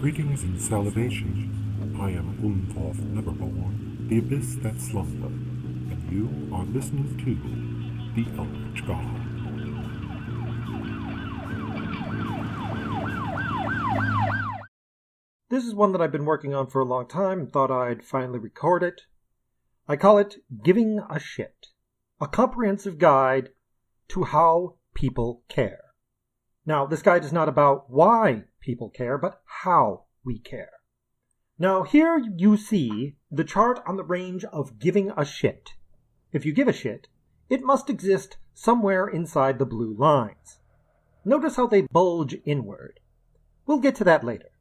Greetings and salutations. I am Unthorf Neverborn, the abyss that slumber, and you are listening to the Eldritch God. This is one that I've been working on for a long time and thought I'd finally record it. I call it Giving a Shit, a comprehensive guide to how people care. Now, this guide is not about why people care, but how we care. Now, here you see the chart on the range of giving a shit. If you give a shit, it must exist somewhere inside the blue lines. Notice how they bulge inward. We'll get to that later.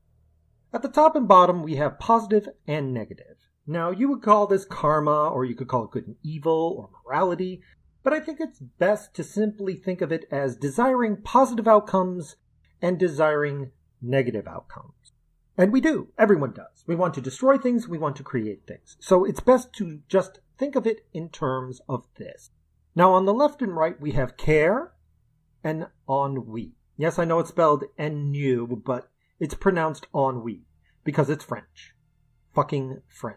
At the top and bottom, we have positive and negative. Now, you would call this karma, or you could call it good and evil, or morality, but I think it's best to simply think of it as desiring positive outcomes and desiring negative outcomes. And we do. Everyone does. We want to destroy things. We want to create things. So it's best to just think of it in terms of this. Now, on the left and right, we have care and ennui. Yes, I know it's spelled Ennui, but it's pronounced ennui because it's French. Fucking French.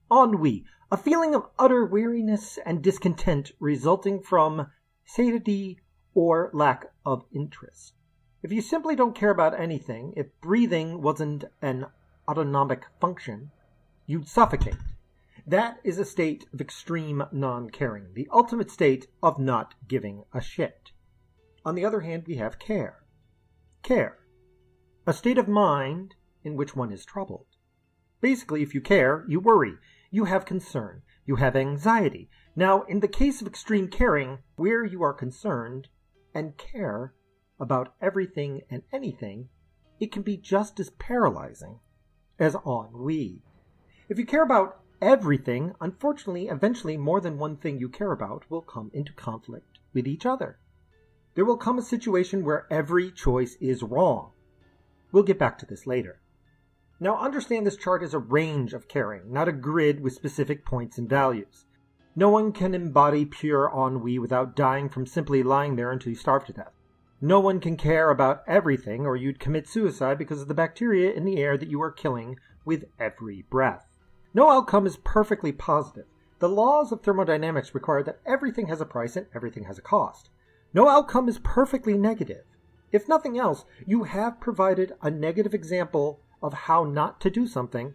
Ennui, a feeling of utter weariness and discontent resulting from satiety or lack of interest. If you simply don't care about anything, if breathing wasn't an autonomic function, you'd suffocate. That is a state of extreme non-caring, the ultimate state of not giving a shit. On the other hand, we have care. Care. A state of mind in which one is troubled. Basically, if you care, you worry. You have concern. You have anxiety. Now, in the case of extreme caring, where you are concerned and care about everything and anything, it can be just as paralyzing as ennui. If you care about everything, unfortunately, eventually more than one thing you care about will come into conflict with each other. There will come a situation where every choice is wrong. We'll get back to this later. Now understand this chart is a range of caring, not a grid with specific points and values. No one can embody pure ennui without dying from simply lying there until you starve to death. No one can care about everything or you'd commit suicide because of the bacteria in the air that you are killing with every breath. No outcome is perfectly positive. The laws of thermodynamics require that everything has a price and everything has a cost. No outcome is perfectly negative. If nothing else, you have provided a negative example of how not to do something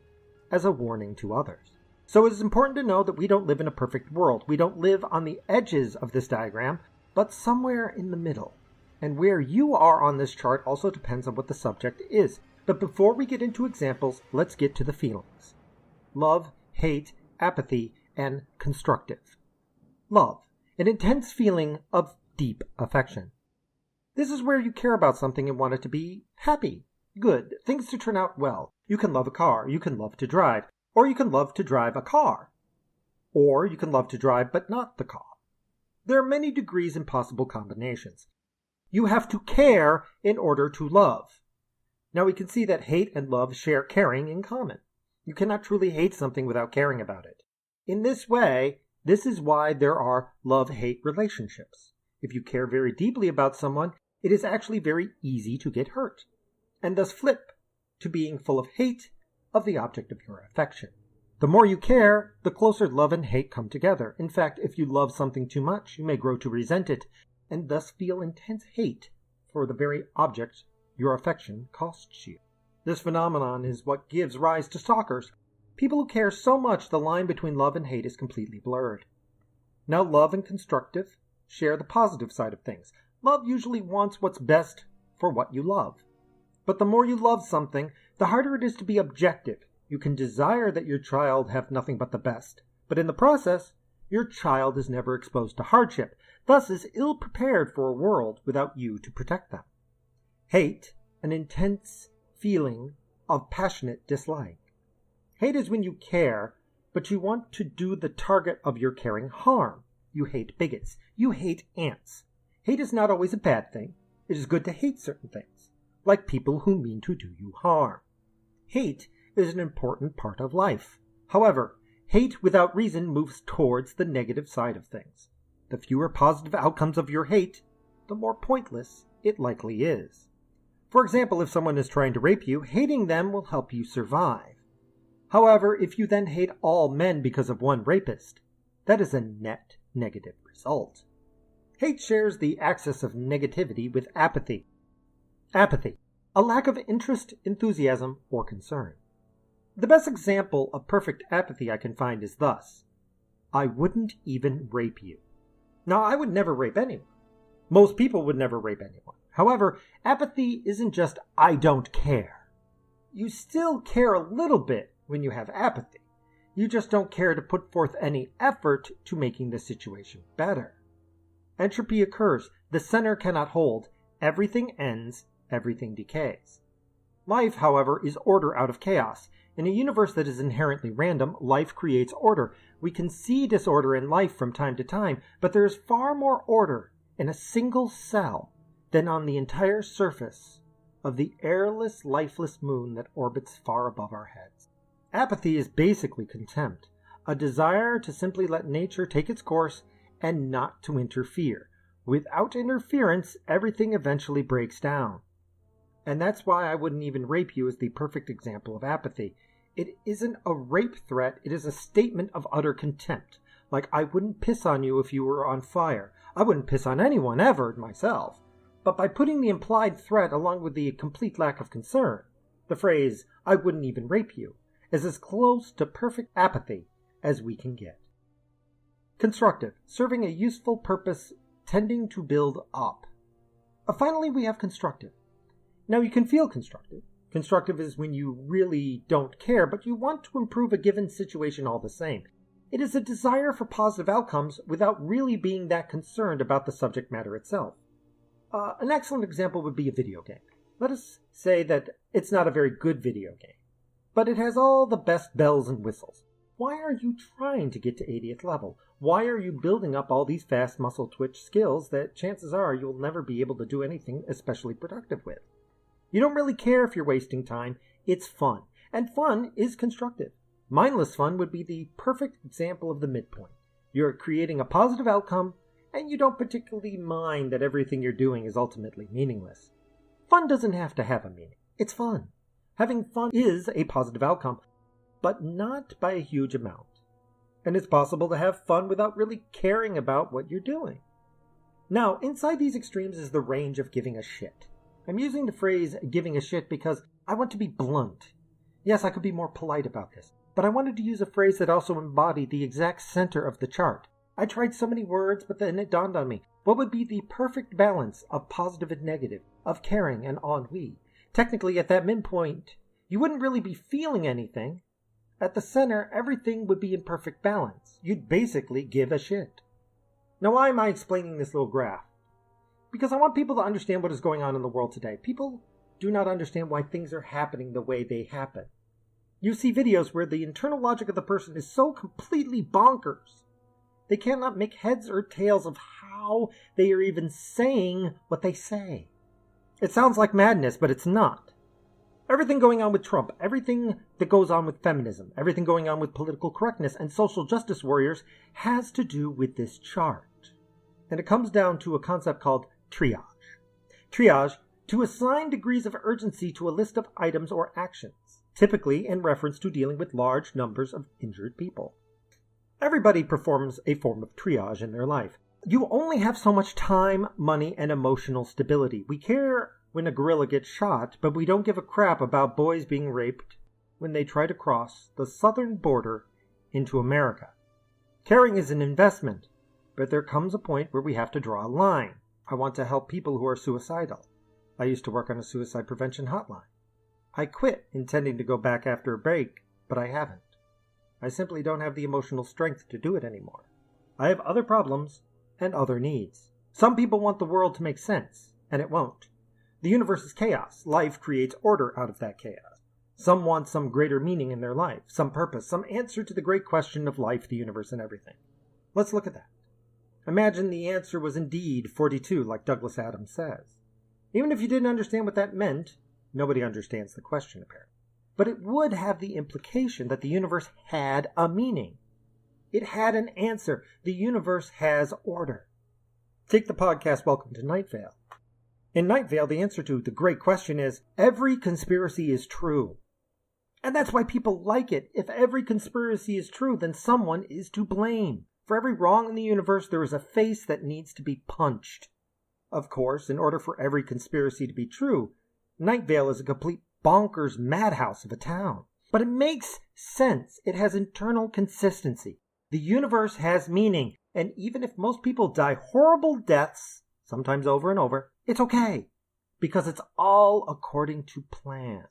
as a warning to others. So it is important to know that we don't live in a perfect world. We don't live on the edges of this diagram, but somewhere in the middle. And where you are on this chart also depends on what the subject is. But before we get into examples, let's get to the feelings. Love, hate, apathy, and constructive. Love, an intense feeling of deep affection. This is where you care about something and want it to be happy, good, things to turn out well. You can love a car, you can love to drive, or you can love to drive a car. Or you can love to drive but not the car. There are many degrees and possible combinations. You have to care in order to love. Now we can see that hate and love share caring in common. You cannot truly hate something without caring about it. In this way, this is why there are love-hate relationships. If you care very deeply about someone, it is actually very easy to get hurt, and thus flip to being full of hate of the object of your affection. The more you care, the closer love and hate come together. In fact, if you love something too much, you may grow to resent it, and thus feel intense hate for the very object your affection costs you. This phenomenon is what gives rise to stalkers, people who care so much the line between love and hate is completely blurred. Now, love and constructive share the positive side of things. Love usually wants what's best for what you love. But the more you love something, the harder it is to be objective. You can desire that your child have nothing but the best, but in the process, your child is never exposed to hardship, thus is ill-prepared for a world without you to protect them. Hate, an intense feeling of passionate dislike. Hate is when you care, but you want to do the target of your caring harm. You hate bigots. You hate ants. Hate is not always a bad thing. It is good to hate certain things, like people who mean to do you harm. Hate is an important part of life. However, hate without reason moves towards the negative side of things. The fewer positive outcomes of your hate, the more pointless it likely is. For example, if someone is trying to rape you, hating them will help you survive. However, if you then hate all men because of one rapist, that is a net negative result. Hate shares the axis of negativity with apathy. Apathy, a lack of interest, enthusiasm, or concern. The best example of perfect apathy I can find is thus: I wouldn't even rape you. Now, I would never rape anyone. Most people would never rape anyone. However, apathy isn't just I don't care. You still care a little bit when you have apathy. You just don't care to put forth any effort to making the situation better. Entropy occurs. The center cannot hold. Everything ends. Everything decays. Life, however, is order out of chaos. In a universe that is inherently random, life creates order. We can see disorder in life from time to time, but there is far more order in a single cell than on the entire surface of the airless, lifeless moon that orbits far above our heads. Apathy is basically contempt, a desire to simply let nature take its course and not to interfere. Without interference, everything eventually breaks down. And that's why I wouldn't even rape you as the perfect example of apathy. It isn't a rape threat, it is a statement of utter contempt. Like, I wouldn't piss on you if you were on fire. I wouldn't piss on anyone ever myself. But by putting the implied threat along with the complete lack of concern, the phrase, I wouldn't even rape you, is as close to perfect apathy as we can get. Constructive, serving a useful purpose, tending to build up. Finally, we have constructive. Now, you can feel constructive. Constructive is when you really don't care, but you want to improve a given situation all the same. It is a desire for positive outcomes without really being that concerned about the subject matter itself. An excellent example would be a video game. Let us say that it's not a very good video game, but it has all the best bells and whistles. Why are you trying to get to 80th level? Why are you building up all these fast muscle twitch skills that chances are you'll never be able to do anything especially productive with? You don't really care if you're wasting time. It's fun. And fun is constructive. Mindless fun would be the perfect example of the midpoint. You're creating a positive outcome, and you don't particularly mind that everything you're doing is ultimately meaningless. Fun doesn't have to have a meaning. It's fun. Having fun is a positive outcome, but not by a huge amount. And it's possible to have fun without really caring about what you're doing. Now, inside these extremes is the range of giving a shit. I'm using the phrase giving a shit because I want to be blunt. Yes, I could be more polite about this, but I wanted to use a phrase that also embodied the exact center of the chart. I tried so many words, but then it dawned on me. What would be the perfect balance of positive and negative, of caring and ennui? Technically, at that midpoint, you wouldn't really be feeling anything. At the center, everything would be in perfect balance. You'd basically give a shit. Now, why am I explaining this little graph? Because I want people to understand what is going on in the world today. People do not understand why things are happening the way they happen. You see videos where the internal logic of the person is so completely bonkers. They cannot make heads or tails of how they are even saying what they say. It sounds like madness, but it's not. Everything going on with Trump, everything that goes on with feminism, everything going on with political correctness and social justice warriors has to do with this chart. And it comes down to a concept called triage. Triage, to assign degrees of urgency to a list of items or actions, typically in reference to dealing with large numbers of injured people. Everybody performs a form of triage in their life. You only have so much time, money, and emotional stability. We care when a gorilla gets shot, but we don't give a crap about boys being raped when they try to cross the southern border into America. Caring is an investment, but there comes a point where we have to draw a line. I want to help people who are suicidal. I used to work on a suicide prevention hotline. I quit intending to go back after a break, but I haven't. I simply don't have the emotional strength to do it anymore. I have other problems and other needs. Some people want the world to make sense, and it won't. The universe is chaos. Life creates order out of that chaos. Some want some greater meaning in their life, some purpose, some answer to the great question of life, the universe, and everything. Let's look at that. Imagine the answer was indeed 42, like Douglas Adams says. Even if you didn't understand what that meant, nobody understands the question, apparently. But it would have the implication that the universe had a meaning. It had an answer. The universe has order. Take the podcast Welcome to Night Vale. In Night Vale, the answer to the great question is, every conspiracy is true. And that's why people like it. If every conspiracy is true, then someone is to blame. For every wrong in the universe, there is a face that needs to be punched. Of course, in order for every conspiracy to be true, Night Vale is a complete bonkers madhouse of a town. But it makes sense. It has internal consistency. The universe has meaning. And even if most people die horrible deaths, sometimes over and over, it's okay. Because it's all according to plan.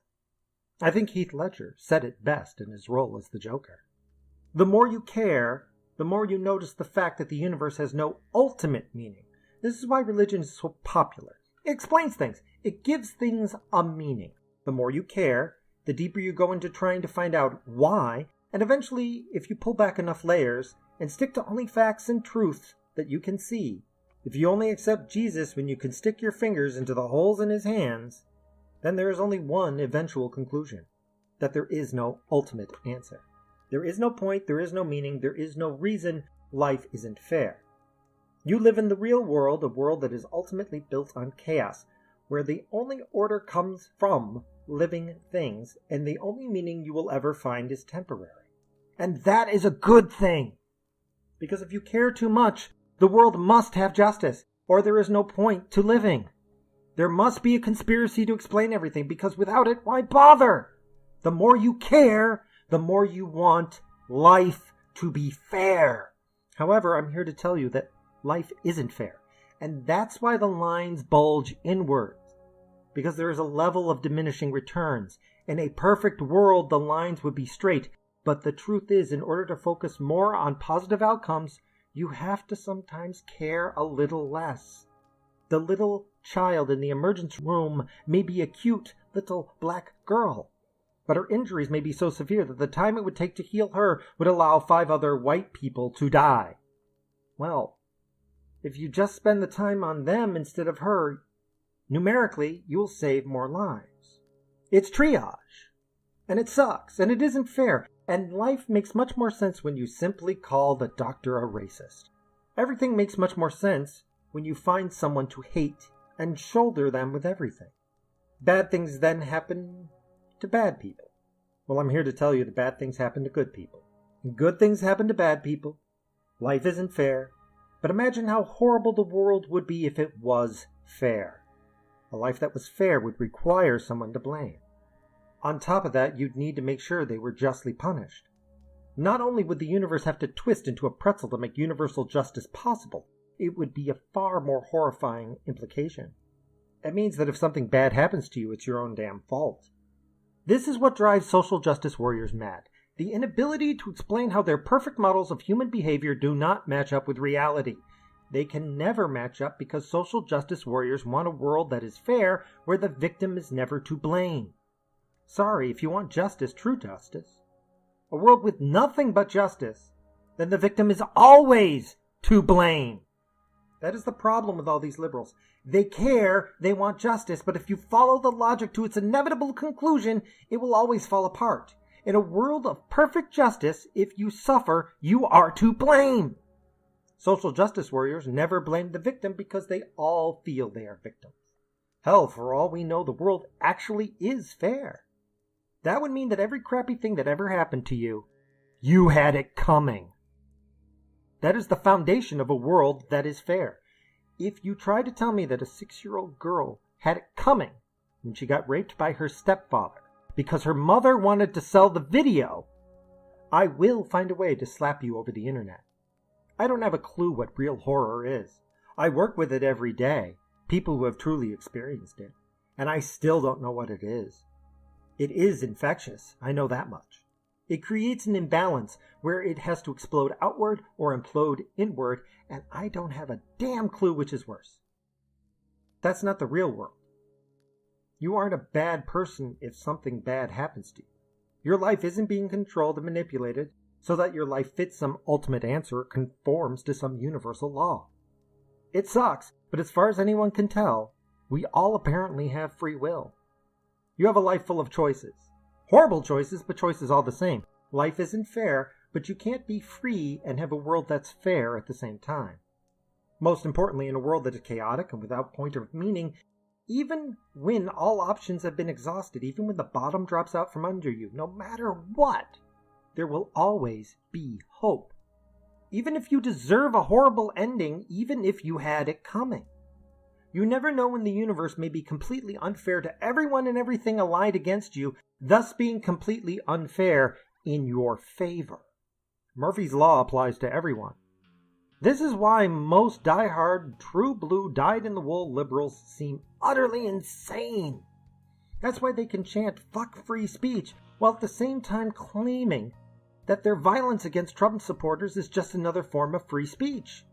I think Heath Ledger said it best in his role as the Joker. The more you care, the more you notice the fact that the universe has no ultimate meaning. This is why religion is so popular. It explains things. It gives things a meaning. The more you care, the deeper you go into trying to find out why, and eventually, if you pull back enough layers and stick to only facts and truth that you can see, if you only accept Jesus when you can stick your fingers into the holes in his hands, then there is only one eventual conclusion, that there is no ultimate answer. There is no point, there is no meaning, there is no reason life isn't fair. You live in the real world, a world that is ultimately built on chaos, where the only order comes from living things, and the only meaning you will ever find is temporary. And that is a good thing! Because if you care too much, the world must have justice, or there is no point to living. There must be a conspiracy to explain everything, because without it, why bother? The more you care, the more you want life to be fair. However, I'm here to tell you that life isn't fair. And that's why the lines bulge inwards. Because there is a level of diminishing returns. In a perfect world, the lines would be straight. But the truth is, in order to focus more on positive outcomes, you have to sometimes care a little less. The little child in the emergency room may be a cute little black girl, but her injuries may be so severe that the time it would take to heal her would allow 5 other white people to die. Well, if you just spend the time on them instead of her, numerically, you'll save more lives. It's triage, and it sucks, and it isn't fair, and life makes much more sense when you simply call the doctor a racist. Everything makes much more sense when you find someone to hate and shoulder them with everything. Bad things then happen to bad people. Well, I'm here to tell you that bad things happen to good people. And good things happen to bad people. Life isn't fair. But imagine how horrible the world would be if it was fair. A life that was fair would require someone to blame. On top of that, you'd need to make sure they were justly punished. Not only would the universe have to twist into a pretzel to make universal justice possible, it would be a far more horrifying implication. It means that if something bad happens to you, it's your own damn fault. This is what drives social justice warriors mad. The inability to explain how their perfect models of human behavior do not match up with reality. They can never match up because social justice warriors want a world that is fair, where the victim is never to blame. Sorry, if you want justice, true justice, a world with nothing but justice, then the victim is always to blame. That is the problem with all these liberals. They care, they want justice, but if you follow the logic to its inevitable conclusion, it will always fall apart. In a world of perfect justice, if you suffer, you are to blame. Social justice warriors never blame the victim because they all feel they are victims. Hell, for all we know, the world actually is fair. That would mean that every crappy thing that ever happened to you, you had it coming. That is the foundation of a world that is fair. If you try to tell me that a 6-year-old girl had it coming when she got raped by her stepfather because her mother wanted to sell the video, I will find a way to slap you over the internet. I don't have a clue what real horror is. I work with it every day, people who have truly experienced it, and I still don't know what it is. It is infectious, I know that much. It creates an imbalance where it has to explode outward or implode inward, and I don't have a damn clue which is worse. That's not the real world. You aren't a bad person if something bad happens to you. Your life isn't being controlled and manipulated so that your life fits some ultimate answer or conforms to some universal law. It sucks, but as far as anyone can tell, we all apparently have free will. You have a life full of choices. Horrible choices, but choices all the same. Life isn't fair, but you can't be free and have a world that's fair at the same time. Most importantly, in a world that is chaotic and without point of meaning, Even when all options have been exhausted, even when the bottom drops out from under you, no matter what, there will always be hope. Even if you deserve a horrible ending, even if you had it coming. You never know when the universe may be completely unfair to everyone and everything allied against you, thus being completely unfair in your favor. Murphy's Law applies to everyone. This is why most die-hard, true blue, dyed-in-the-wool liberals seem utterly insane. That's why they can chant "fuck free speech" while at the same time claiming that their violence against Trump supporters is just another form of free speech.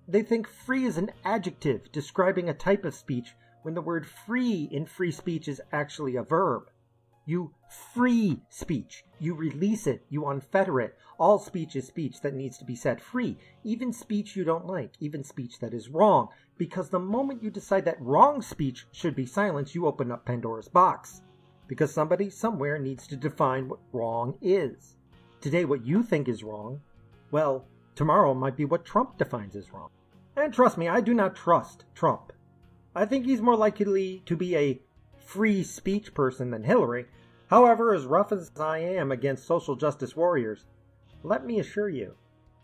They think free is an adjective describing a type of speech when the word free in free speech is actually a verb. You free speech. You release it. You unfetter it. All speech is speech that needs to be set free. Even speech you don't like. Even speech that is wrong. Because the moment you decide that wrong speech should be silenced, you open up Pandora's box. Because somebody somewhere needs to define what wrong is. Today what you think is wrong, well, tomorrow might be what Trump defines as wrong. And trust me, I do not trust Trump. I think he's more likely to be a free speech person than Hillary. However, as rough as I am against social justice warriors, let me assure you,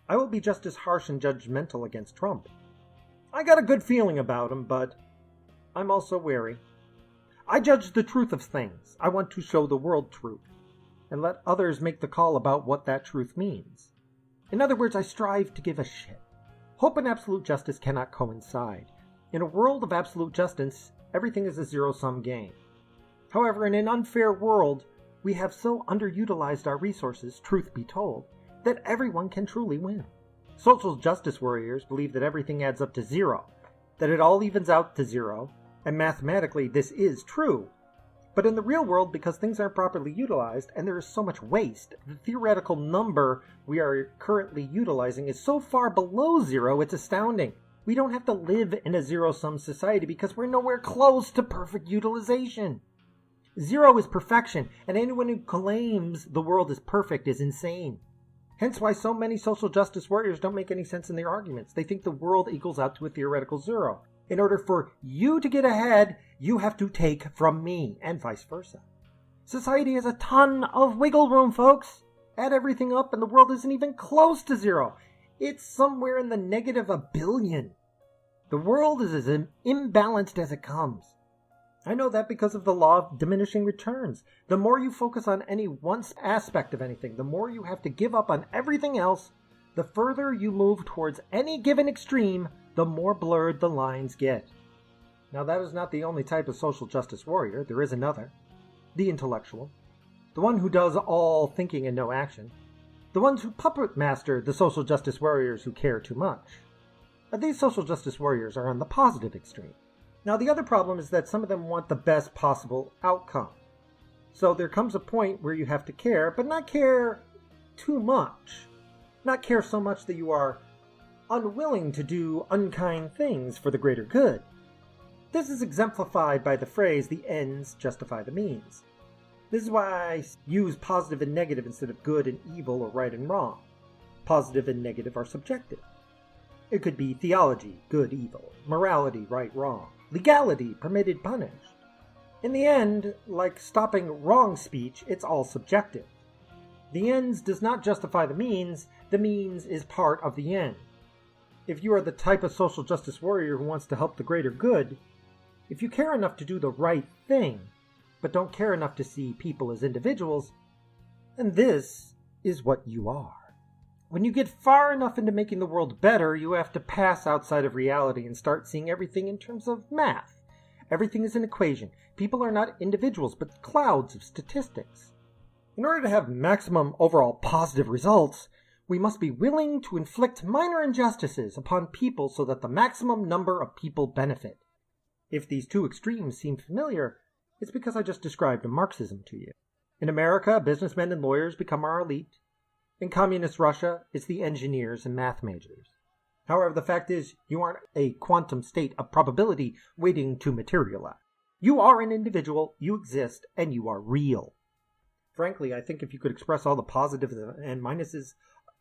I will be just as harsh and judgmental against Trump. I got a good feeling about him, but I'm also wary. I judge the truth of things. I want to show the world truth, and let others make the call about what that truth means. In other words, I strive to give a shit. Hope and absolute justice cannot coincide. In a world of absolute justice, everything is a zero-sum game. However, in an unfair world, we have so underutilized our resources, truth be told, that everyone can truly win. Social justice warriors believe that everything adds up to zero, that it all evens out to zero, and mathematically this is true. But in the real world, because things aren't properly utilized and there is so much waste, the theoretical number we are currently utilizing is so far below zero, it's astounding. We don't have to live in a zero-sum society because we're nowhere close to perfect utilization. Zero is perfection, and anyone who claims the world is perfect is insane. Hence why so many social justice warriors don't make any sense in their arguments. They think the world equals out to a theoretical zero. In order for you to get ahead, you have to take from me, and vice versa. Society has a ton of wiggle room, folks. Add everything up and the world isn't even close to zero. It's somewhere in the negative a billion. The world is as imbalanced as it comes. I know that because of the law of diminishing returns. The more you focus on any one aspect of anything, the more you have to give up on everything else. The further you move towards any given extreme, the more blurred the lines get. Now that is not the only type of social justice warrior. There is another. The intellectual. The one who does all thinking and no action. The ones who puppet master the social justice warriors who care too much. These social justice warriors are on the positive extreme. Now the other problem is that some of them want the best possible outcome. So there comes a point where you have to care, but not care too much. Not care so much that you are unwilling to do unkind things for the greater good. This is exemplified by the phrase, "the ends justify the means." This is why I use positive and negative instead of good and evil or right and wrong. Positive and negative are subjective. It could be theology, good, evil, morality, right, wrong, legality, permitted, punished. In the end, like stopping wrong speech, it's all subjective. The ends does not justify the means is part of the end. If you are the type of social justice warrior who wants to help the greater good, if you care enough to do the right thing, but don't care enough to see people as individuals, then this is what you are. When you get far enough into making the world better, you have to pass outside of reality and start seeing everything in terms of math. Everything is an equation. People are not individuals, but clouds of statistics. In order to have maximum overall positive results, we must be willing to inflict minor injustices upon people so that the maximum number of people benefit. If these two extremes seem familiar, it's because I just described a Marxism to you. In America, businessmen and lawyers become our elite. In communist Russia, it's the engineers and math majors. However, the fact is, you aren't a quantum state of probability waiting to materialize. You are an individual, you exist, and you are real. Frankly, I think if you could express all the positives and minuses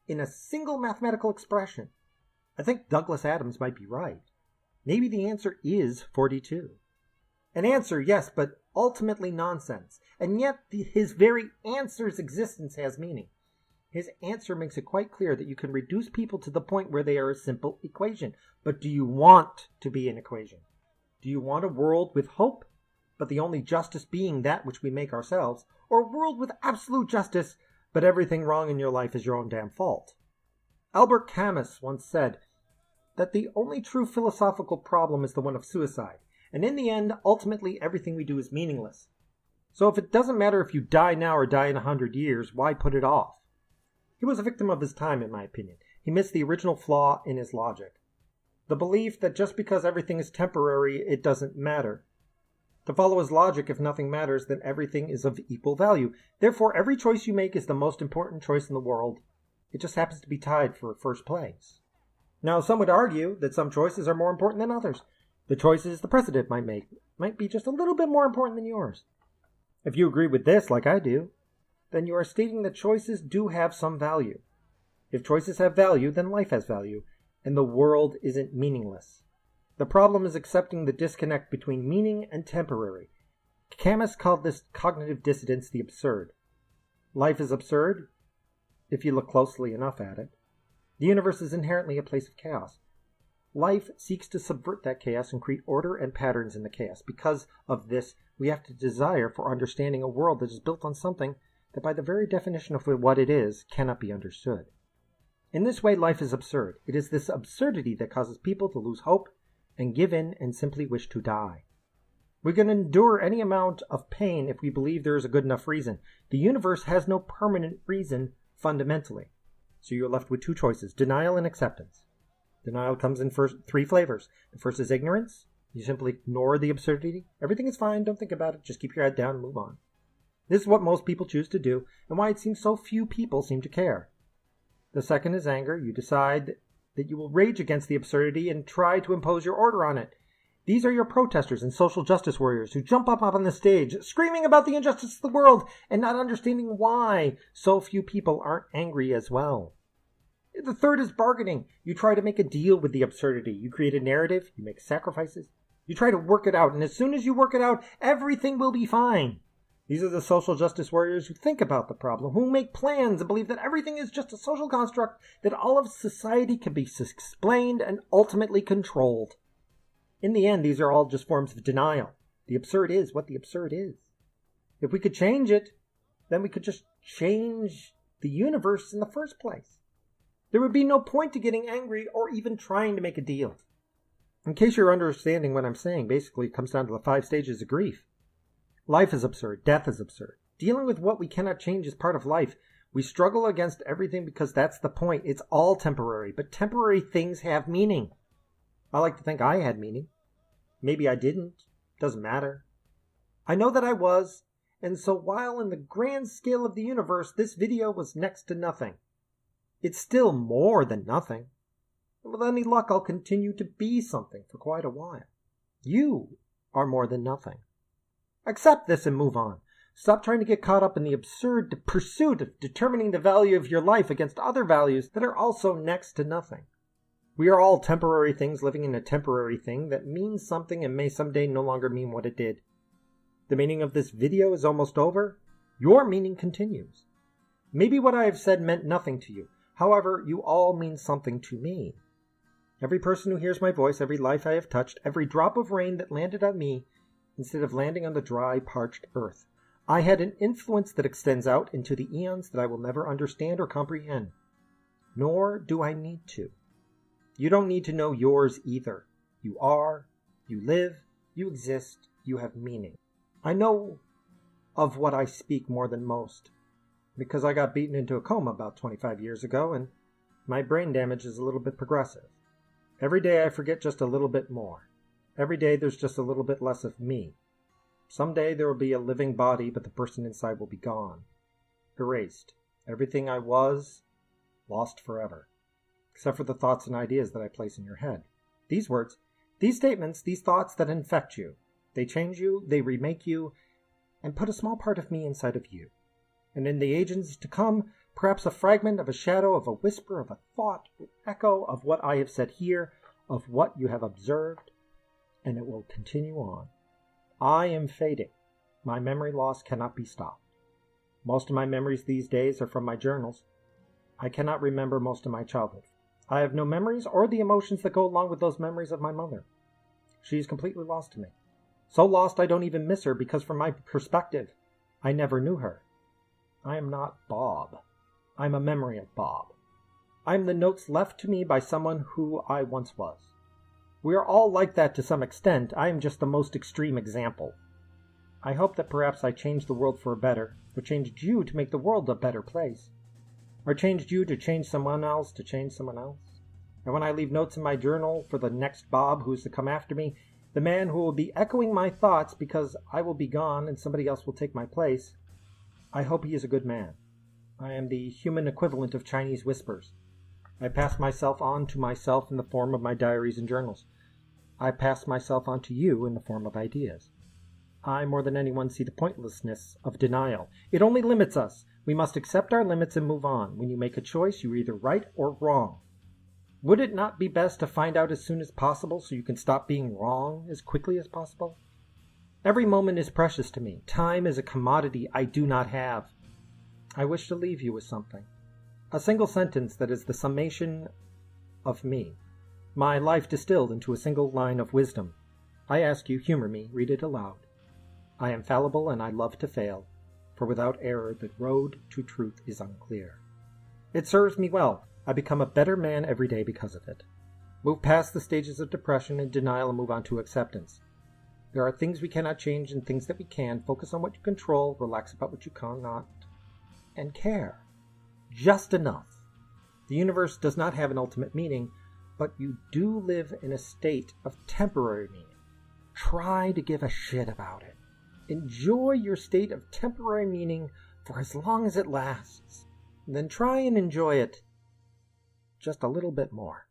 in a single mathematical expression, I think Douglas Adams might be right. Maybe the answer is 42. An answer, yes, but ultimately nonsense. And yet his very answer's existence has meaning. His answer makes it quite clear that you can reduce people to the point where they are a simple equation. But do you want to be an equation? Do you want a world with hope, but the only justice being that which we make ourselves, or a world with absolute justice, but everything wrong in your life is your own damn fault? Albert Camus once said that the only true philosophical problem is the one of suicide, and in the end, ultimately, everything we do is meaningless. So if it doesn't matter if you die now or die in 100 years, why put it off? He was a victim of his time, in my opinion. He missed the original flaw in his logic. The belief that just because everything is temporary, it doesn't matter. To follow his logic, if nothing matters, then everything is of equal value. Therefore, every choice you make is the most important choice in the world. It just happens to be tied for first place. Now, some would argue that some choices are more important than others. The choices the president might make might be just a little bit more important than yours. If you agree with this, like I do, then you are stating that choices do have some value. If choices have value, then life has value, and the world isn't meaningless. The problem is accepting the disconnect between meaning and temporary. Camus called this cognitive dissonance the absurd. Life is absurd, if you look closely enough at it. The universe is inherently a place of chaos. Life seeks to subvert that chaos and create order and patterns in the chaos. Because of this, we have to desire for understanding a world that is built on something that by the very definition of what it is, cannot be understood. In this way, life is absurd. It is this absurdity that causes people to lose hope and give in and simply wish to die. We can endure any amount of pain if we believe there is a good enough reason. The universe has no permanent reason fundamentally. So you're left with two choices, denial and acceptance. Denial comes in three flavors. The first is ignorance. You simply ignore the absurdity. Everything is fine, don't think about it, just keep your head down and move on. This is what most people choose to do, and why it seems so few people seem to care. The second is anger. You decide that you will rage against the absurdity and try to impose your order on it. These are your protesters and social justice warriors who jump up on the stage, screaming about the injustice of the world and not understanding why so few people aren't angry as well. The third is bargaining. You try to make a deal with the absurdity. You create a narrative. You make sacrifices. You try to work it out, and as soon as you work it out, everything will be fine. These are the social justice warriors who think about the problem, who make plans and believe that everything is just a social construct, that all of society can be explained and ultimately controlled. In the end, these are all just forms of denial. The absurd is what the absurd is. If we could change it, then we could just change the universe in the first place. There would be no point to getting angry or even trying to make a deal. In case you're understanding what I'm saying, basically it comes down to the 5 stages of grief. Life is absurd. Death is absurd. Dealing with what we cannot change is part of life. We struggle against everything because that's the point. It's all temporary, but temporary things have meaning. I like to think I had meaning. Maybe I didn't. Doesn't matter. I know that I was, and so while in the grand scale of the universe, this video was next to nothing, it's still more than nothing. And with any luck, I'll continue to be something for quite a while. You are more than nothing. Accept this and move on. Stop trying to get caught up in the absurd pursuit of determining the value of your life against other values that are also next to nothing. We are all temporary things living in a temporary thing that means something and may someday no longer mean what it did. The meaning of this video is almost over. Your meaning continues. Maybe what I have said meant nothing to you. However, you all mean something to me. Every person who hears my voice, every life I have touched, every drop of rain that landed on me, instead of landing on the dry, parched earth. I had an influence that extends out into the eons that I will never understand or comprehend. Nor do I need to. You don't need to know yours either. You are, you live, you exist, you have meaning. I know of what I speak more than most, because I got beaten into a coma about 25 years ago, and my brain damage is a little bit progressive. Every day I forget just a little bit more. Every day there's just a little bit less of me. Someday there will be a living body, but the person inside will be gone. Erased. Everything I was, lost forever. Except for the thoughts and ideas that I place in your head. These words, these statements, these thoughts that infect you. They change you, they remake you, and put a small part of me inside of you. And in the ages to come, perhaps a fragment of a shadow, of a whisper, of a thought, an echo of what I have said here, of what you have observed, and it will continue on. I am fading. My memory loss cannot be stopped. Most of my memories these days are from my journals. I cannot remember most of my childhood. I have no memories or the emotions that go along with those memories of my mother. She is completely lost to me. So lost I don't even miss her because from my perspective, I never knew her. I am not Bob. I am a memory of Bob. I am the notes left to me by someone who I once was. We are all like that to some extent. I am just the most extreme example. I hope that perhaps I changed the world for a better, or changed you to make the world a better place, or changed you to change someone else to change someone else. And when I leave notes in my journal for the next Bob who's to come after me, the man who will be echoing my thoughts because I will be gone and somebody else will take my place, I hope he is a good man. I am the human equivalent of Chinese whispers. I pass myself on to myself in the form of my diaries and journals. I pass myself on to you in the form of ideas. I, more than anyone, see the pointlessness of denial. It only limits us. We must accept our limits and move on. When you make a choice, you're either right or wrong. Would it not be best to find out as soon as possible so you can stop being wrong as quickly as possible? Every moment is precious to me. Time is a commodity I do not have. I wish to leave you with something. A single sentence that is the summation of me. My life distilled into a single line of wisdom. I ask you, humor me, read it aloud. I am fallible and I love to fail, for without error the road to truth is unclear. It serves me well. I become a better man every day because of it. Move past the stages of depression and denial and move on to acceptance. There are things we cannot change and things that we can. Focus on what you control, relax about what you cannot, and care. Just enough. The universe does not have an ultimate meaning, but you do live in a state of temporary meaning. Try to give a shit about it. Enjoy your state of temporary meaning for as long as it lasts. Then try and enjoy it just a little bit more.